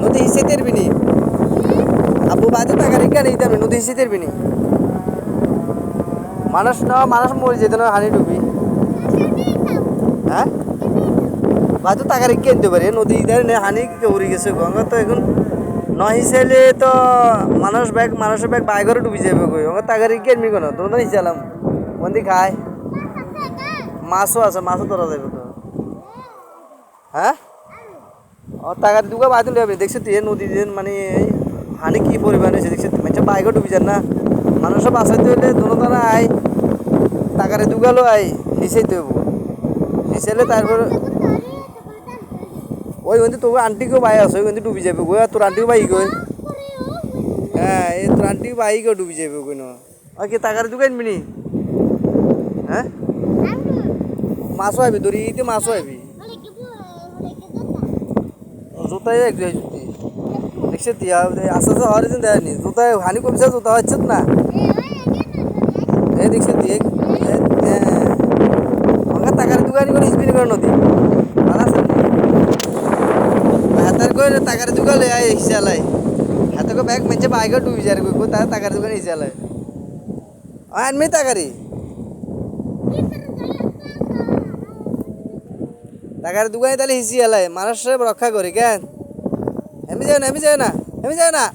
নদী হিসেবে তেরবিনি আবু বাজে টাকা রেখে নেই আমি নদী হিসেবে তেরবিনি মানুষ মরে যেত না হানি ডুবি হ্যাঁ বাজু টাকা রেখে আনতে পারে নদী হানি উড়ে গেছে গঙ্গা তো এখন নয় হিসেবে তো মানুষের ব্যাগ বাইরে ডুবি যাবে কই ওকে টাকা রেখে আনবি কেন তোমরা হিসালাম মন্দি খায় মাছও আছে মাছও ধরা যাবে তো হ্যাঁ ও টাকা দুগা বাদ দিলে দেখছি তুই নদী মানে হানি কি পরিমাণ হয়েছে দেখছি মানে বাইকে ডুবি যান না মানুষও বাঁচাইতে হলে দোনো তারা আই টাকারে দুগালো আই হিসাইতে হবো হিসাইলে তারপর ওই কিন্তু তোর আন্টিকেও বাই আছে ওই কিন্তু ডুবি যাবে গো তোর আন্টিও বাই গই হ্যাঁ এই তোর আন্টিও বাই গো ডুবি যাবে কই না ওই কি টাকারে দুগাই আনবি হ্যাঁ মাছও আইবি দড়িতে মাছও আইবি জুতাই এক জুতি দেখছে তিয়া আস্তে আস্তে হওয়ার দিন দেয়নি জুতায় হানি কমছে জুতা হচ্ছে না এই দেখছে দিয়ে আমাকে টাকার দোকানি করে স্পিন করে নদী হাতের করে টাকার দোকানে আয় হিসালাই হাতে করে ব্যাগ মেঞ্চে বাইকে ডুবি যায় কই তার টাকার দোকানে হিসালাই আনমি টাকারি টাকার দোকানে তাহলে হিসি এলাই মানুষের রক্ষা করি কেন এমনি যায় না